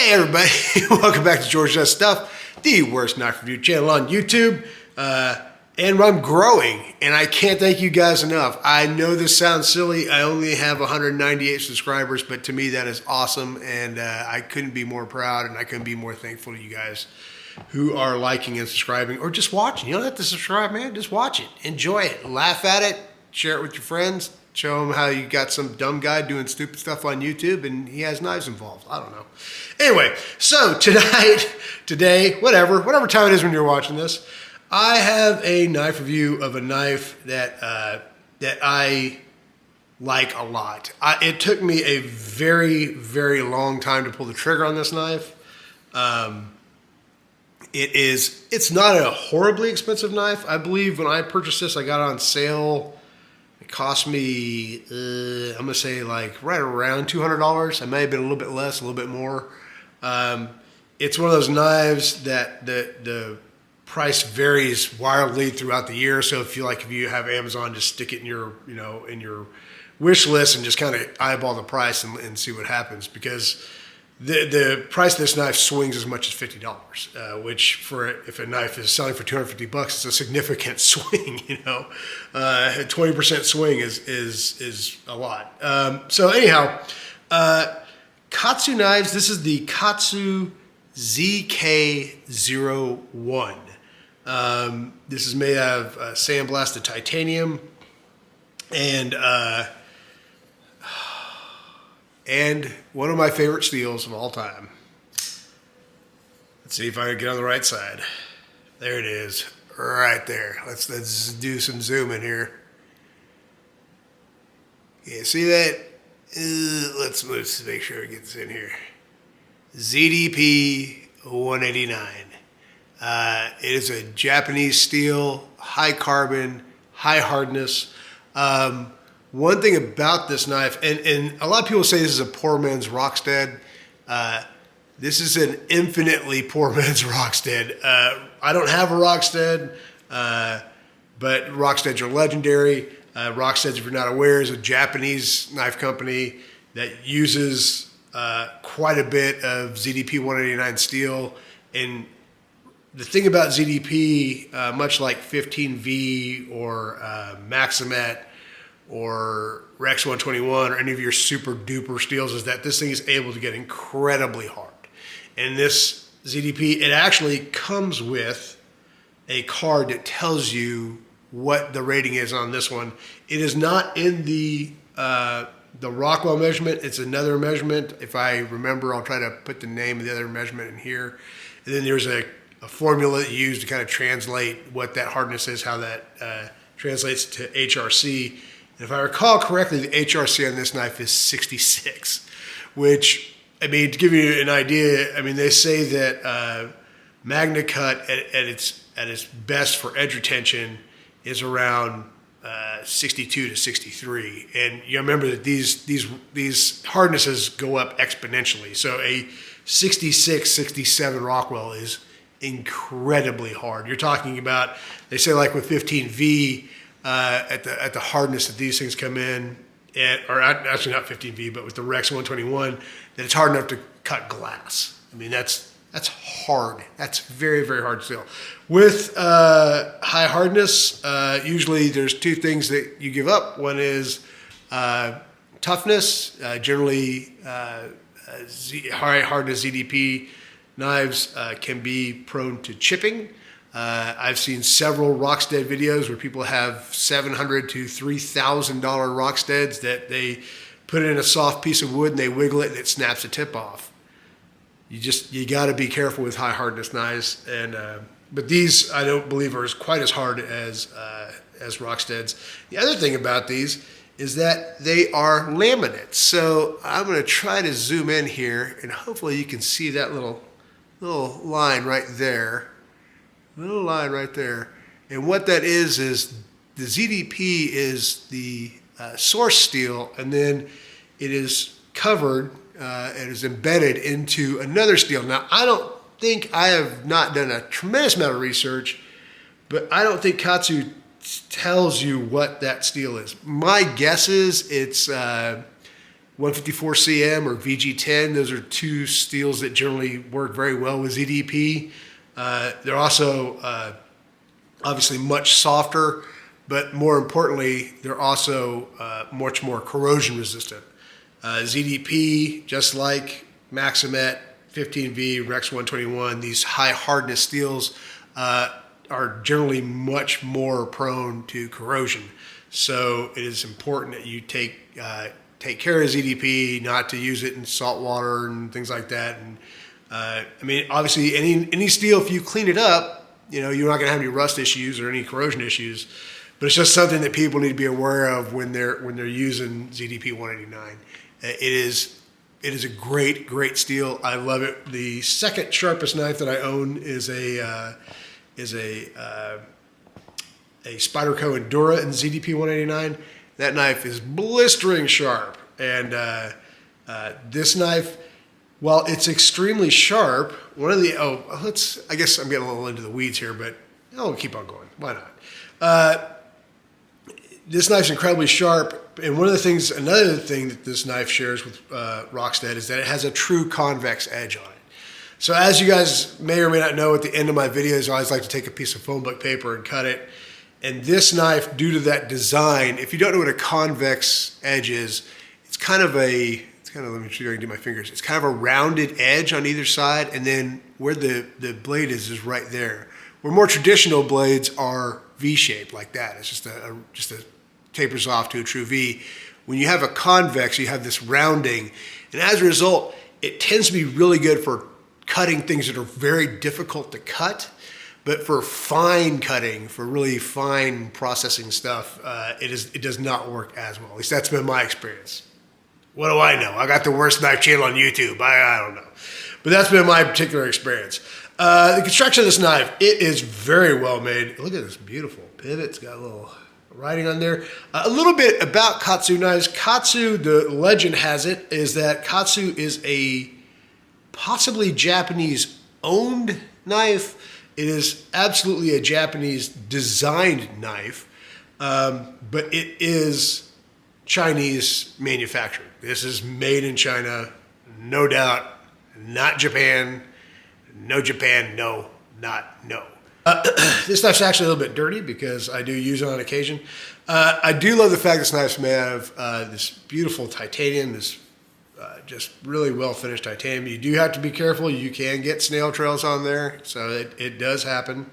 Hey everybody, welcome back to George Does Stuff, the worst knife review channel on YouTube. And I'm growing, and I can't thank you guys enough. I know this sounds silly. I only have 198 subscribers, but to me that is awesome, and I couldn't be more proud, and I couldn't be more thankful to you guys who are liking and subscribing, or just watching. You don't have to subscribe, man. Just watch it. Enjoy it. Laugh at it. Share it with your friends. Show them how you got some dumb guy doing stupid stuff on YouTube and he has knives involved. I don't know. Anyway, so today, whatever time it is when you're watching this, I have a knife review of a knife that I like a lot. It took me a very, very long time to pull the trigger on this knife. It's not a horribly expensive knife. I believe when I purchased this, I got it on sale. It cost me, I'm going to say like right around $200. I may have been a little bit less, a little bit more. It's one of those knives that the price varies wildly throughout the year. So if you have Amazon, just stick it in your, in your wish list and just kind of eyeball the price and see what happens, because the price of this knife swings as much as $50, which if a knife is selling for $250, it's a significant swing. A 20% swing is a lot. So anyhow, Katzu knives. This is the Katzu ZK01. This is made out of sandblasted titanium, and one of my favorite steels of all time. Let's see if I can get on the right side. There it is, right there. Let's do some zoom in here. Yeah, see that? Let's make sure it gets in here. ZDP189. It is a Japanese steel, high carbon, high hardness. One thing about this knife, and a lot of people say this is a poor man's Rockstead. This is an infinitely poor man's Rockstead. I don't have a Rockstead, but Rocksteads are legendary. Rocksteads, if you're not aware, is a Japanese knife company that uses quite a bit of ZDP 189 steel. And the thing about ZDP, much like 15V or Maximet, or Rex 121 or any of your super duper steels, is that this thing is able to get incredibly hard. And this ZDP, it actually comes with a card that tells you what the rating is on this one. It is not in the Rockwell measurement. It's another measurement. If I remember, I'll try to put the name of the other measurement in here. And then there's a formula that you use to kind of translate what that hardness is, how that translates to HRC. If I recall correctly, the HRC on this knife is 66, which, to give you an idea, they say that Magna Cut at its best for edge retention is around 62 to 63. And you remember that these hardnesses go up exponentially. So a 66, 67 Rockwell is incredibly hard. You're talking about, they say like with 15V, at the hardness that these things come in at, or actually not 15V, but with the Rex 121, that it's hard enough to cut glass. That's hard. That's very, very hard steel. With high hardness, usually there's two things that you give up. One is toughness. Generally, high hardness ZDP knives can be prone to chipping. I've seen several Rockstead videos where people have $700 to $3,000 Rocksteads that they put in a soft piece of wood and they wiggle it and it snaps the tip off. You got to be careful with high hardness knives, but these I don't believe are quite as hard as Rocksteads. The other thing about these is that they are laminate. So I'm going to try to zoom in here and hopefully you can see that little line right there. Little line right there. And what that is the ZDP is the source steel, and then it is covered and is embedded into another steel. Now, I have not done a tremendous amount of research, but I don't think Katzu tells you what that steel is. My guess is it's 154 cm or VG10. Those are two steels that generally work very well with ZDP. They're also obviously much softer, but more importantly, they're also much more corrosion resistant. ZDP, just like Maximet, 15V, Rex 121, these high hardness steels are generally much more prone to corrosion. So it is important that you take care of ZDP, not to use it in salt water and things like that. And I mean, obviously, any steel, if you clean it up, you're not going to have any rust issues or any corrosion issues. But it's just something that people need to be aware of when they're using ZDP189. It is a great steel. I love it. The second sharpest knife that I own is a Spyderco Endura in ZDP189. That knife is blistering sharp, and this knife, while it's extremely sharp, I guess I'm getting a little into the weeds here, but I'll keep on going. Why not? This knife's incredibly sharp, and another thing that this knife shares with Rockstead is that it has a true convex edge on it. So as you guys may or may not know, at the end of my videos, I always like to take a piece of phone book paper and cut it. And this knife, due to that design, if you don't know what a convex edge is, it's kind of, let me see if I can do my fingers. It's kind of a rounded edge on either side, and then where the blade is right there. Where more traditional blades are V-shaped like that. It's just a tapers off to a true V. When you have a convex, you have this rounding, and as a result, it tends to be really good for cutting things that are very difficult to cut. But for fine cutting, for really fine processing stuff, it does not work as well. At least that's been my experience. What do I know? I got the worst knife channel on YouTube. I don't know. But that's been my particular experience. The construction of this knife, it is very well made. Look at this beautiful pivot. It's got a little writing on there. A little bit about Katzu knives. Katzu, the legend has it, is that Katzu is a possibly Japanese-owned knife. It is absolutely a Japanese designed knife, but it is Chinese manufactured. This is made in China, no doubt, not Japan. No Japan, no, not no. This knife's actually a little bit dirty because I do use it on occasion. I do love the fact this knife's made out of this beautiful titanium, this just really well finished titanium. You do have to be careful. You can get snail trails on there, so it does happen.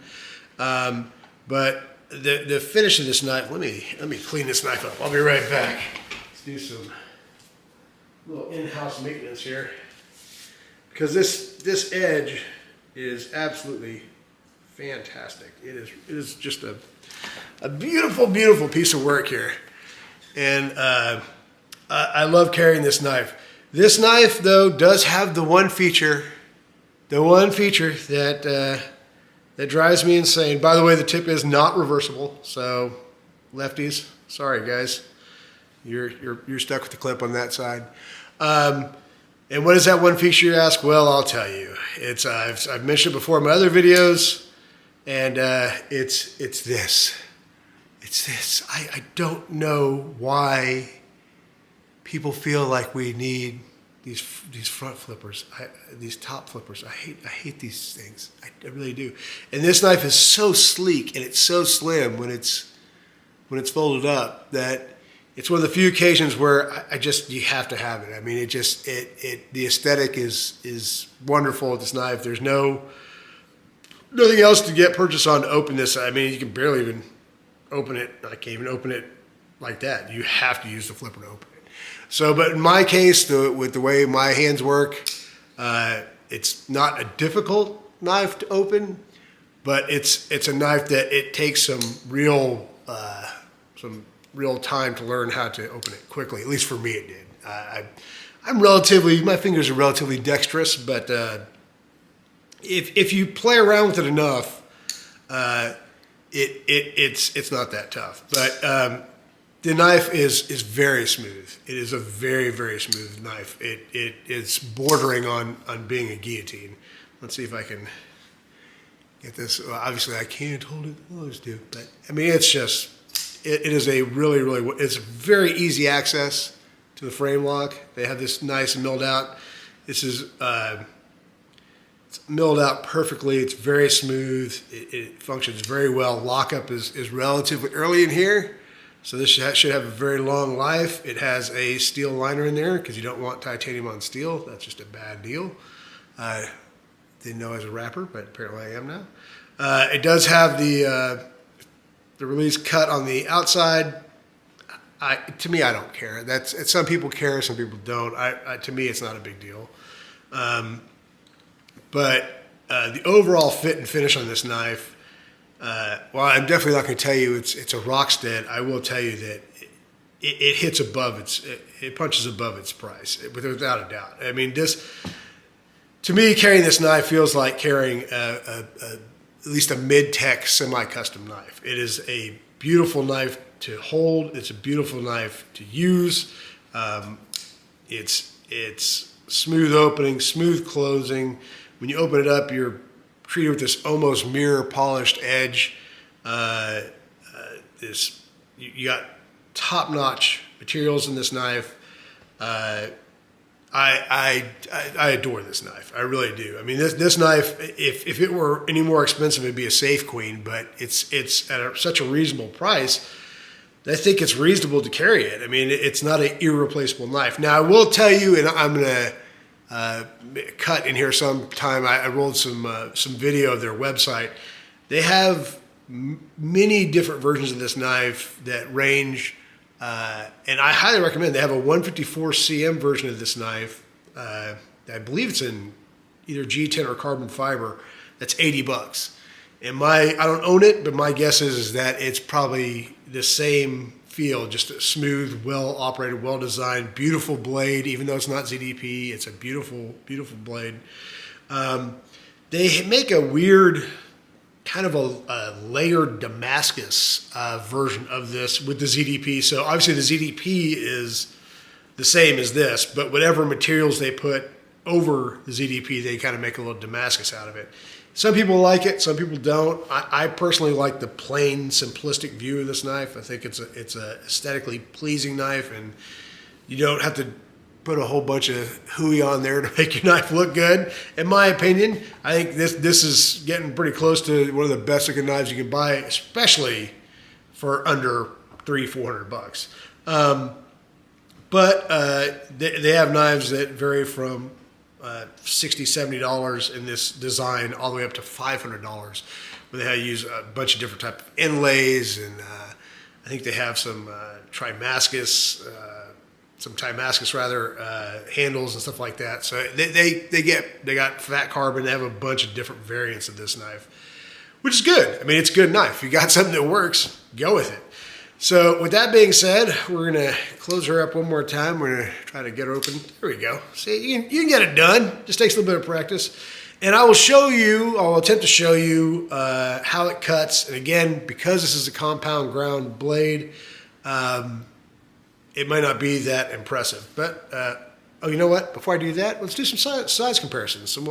But the finish of this knife, let me clean this knife up. I'll be right back. Let's do some little in-house maintenance here, because this edge is absolutely fantastic. It is just a beautiful piece of work here, and I love carrying this knife. This knife, though, does have the one feature that drives me insane. By the way, the tip is not reversible, so lefties, sorry guys, you're stuck with the clip on that side. And what is that one feature, you ask? Well, I'll tell you. It's I've mentioned it before in my other videos, and it's this. It's this. I don't know why people feel like we need these front flippers, these top flippers. I hate these things. I really do. And this knife is so sleek and it's so slim when it's folded up that it's one of the few occasions where you have to have it. I mean, the aesthetic is wonderful with this knife. There's nothing else to get purchased on to open this. I mean, you can barely even open it. I can't even open it like that. You have to use the flipper to open it. So, but in my case, with the way my hands work, it's not a difficult knife to open, but it's a knife that it takes some real time to learn how to open it quickly. At least for me, it did. My fingers are relatively dexterous, but if you play around with it enough, it's not that tough. But the knife is very smooth. It is a very, very smooth knife. It's bordering on being a guillotine. Let's see if I can get this. Well, obviously, I can't hold it. I always do. But I mean, it's just, it is a really, really, it's very easy access to the frame lock. They have this nice milled out. This is it's milled out perfectly. It's very smooth. It functions very well. Lockup is relatively early in here, so this should have a very long life. It has a steel liner in there because you don't want titanium on steel. That's just a bad deal. Didn't know as a rapper, but apparently I am now. It does have the release cut on the outside. To me, I don't care. Some people care, some people don't. To me, it's not a big deal. But the overall fit and finish on this knife, well, I'm definitely not going to tell you it's a Rockstead. I will tell you that it hits above it punches above its price, without a doubt. I mean, to me, carrying this knife feels like carrying at least a mid-tech semi-custom knife. It is a beautiful knife to hold. It's a beautiful knife to use. It's smooth opening, smooth closing. When you open it up, you're treated with this almost mirror polished edge. You got top-notch materials in this knife. I adore this knife. I really do. I mean, this knife, if it were any more expensive, it'd be a safe queen. But it's at such a reasonable price. I think it's reasonable to carry it. I mean, it's not an irreplaceable knife. Now, I will tell you, and I'm gonna cut in here sometime. I rolled some video of their website. They have many different versions of this knife that range. And I highly recommend. They have a 154 cm version of this knife. I believe it's in either G10 or carbon fiber. That's $80. And I don't own it, but my guess is that it's probably the same feel, just a smooth, well operated, well designed, beautiful blade. Even though it's not ZDP, it's a beautiful, beautiful blade. They make a weird kind of a layered Damascus version of this with the ZDP. So obviously the ZDP is the same as this, but whatever materials they put over the ZDP, they kind of make a little Damascus out of it. Some people like it, some people don't. I personally like the plain, simplistic view of this knife. I think it's a aesthetically pleasing knife, and you don't have to put a whole bunch of hooey on there to make your knife look good. In my opinion, I think this is getting pretty close to one of the best looking knives you can buy, especially for under $300-400. But they have knives that vary from $60-70 in this design all the way up to $500, where they use a bunch of different type of inlays, and I think they have some Damascus handles and stuff like that. So they got fat carbon. They have a bunch of different variants of this knife, which is good. I mean, it's a good knife. If you got something that works, go with it. So with that being said, we're going to close her up one more time. We're going to try to get her open. There we go. See, you can get it done. Just takes a little bit of practice. And I'll attempt to show you how it cuts. And again, because this is a compound ground blade, it might not be that impressive. But, you know what? Before I do that, let's do some size comparisons. So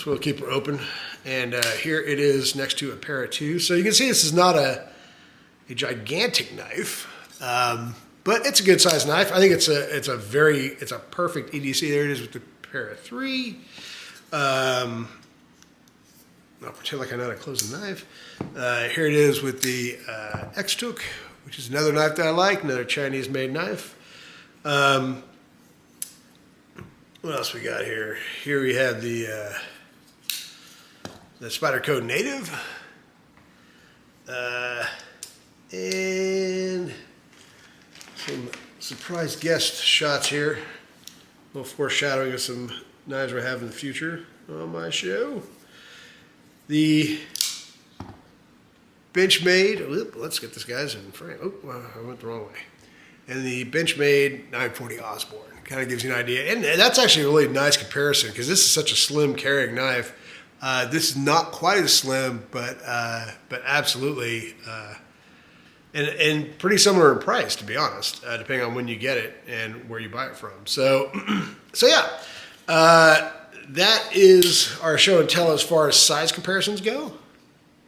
we'll keep her open. And here it is next to a pair of two. So you can see this is not a gigantic knife, but it's a good sized knife. I think it's a perfect EDC. There it is with the pair of three. I'll pretend like I know how to close the knife. Here it is with the X-Took, which is another knife that I like, another Chinese made knife. What else we got here? Here we have the Spyderco Native. And some surprise guest shots here. A little foreshadowing of some knives we'll have in the future on my show. The Benchmade, let's get this guy's in frame. Oh, I went the wrong way. And the Benchmade 940 Osborne. Kind of gives you an idea. And that's actually a really nice comparison because this is such a slim carrying knife. This is not quite as slim, but absolutely, and pretty similar in price, to be honest, depending on when you get it and where you buy it from. So yeah, that is our show and tell as far as size comparisons go.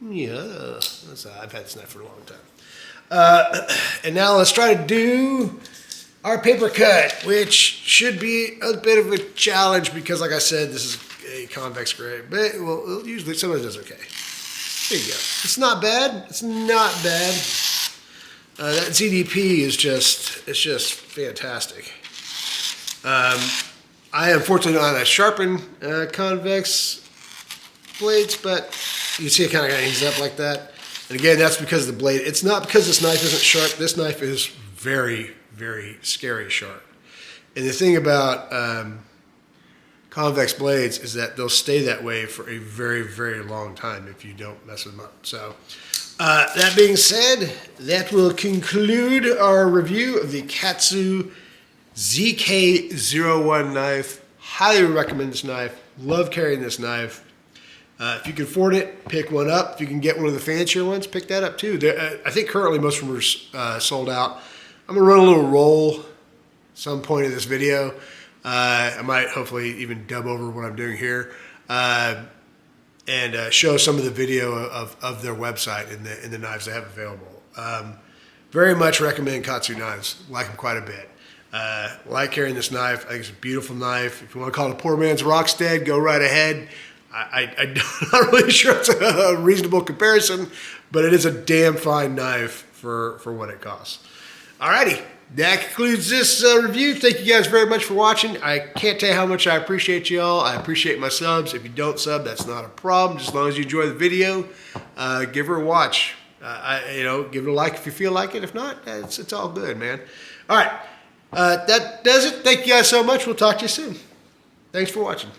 Yeah, I've had this knife for a long time. And now let's try to do our paper cut, which should be a bit of a challenge because, like I said, this is a convex grade, but well, usually sometimes it does okay. There you go. It's not bad. It's not bad. That ZDP is just fantastic. I unfortunately don't have that sharpened convex blades, but you see it kind of hangs up like that. And again, that's because of the blade. It's not because this knife isn't sharp. This knife is very, very scary sharp. And the thing about convex blades is that they'll stay that way for a very, very long time if you don't mess with them up. So that being said, that will conclude our review of the Katzu ZK01 knife. Highly recommend this knife. Love carrying this knife. If you can afford it, pick one up. If you can get one of the fancier ones, pick that up too. I think currently most of them are sold out. I'm going to run a little roll some point of this video. I might hopefully even dub over what I'm doing here and show some of the video of their website and the knives they have available. Very much recommend Katzu knives. Like them quite a bit. Like carrying this knife. I think it's a beautiful knife. If you want to call it a poor man's Rockstead, go right ahead. I'm not really sure it's a reasonable comparison, but it is a damn fine knife for what it costs. Alrighty, that concludes this review. Thank you guys very much for watching. I can't tell you how much I appreciate y'all. I appreciate my subs. If you don't sub, that's not a problem. Just as long as you enjoy the video, give her a watch. Give it a like if you feel like it. If not, it's all good, man. All right, that does it. Thank you guys so much. We'll talk to you soon. Thanks for watching.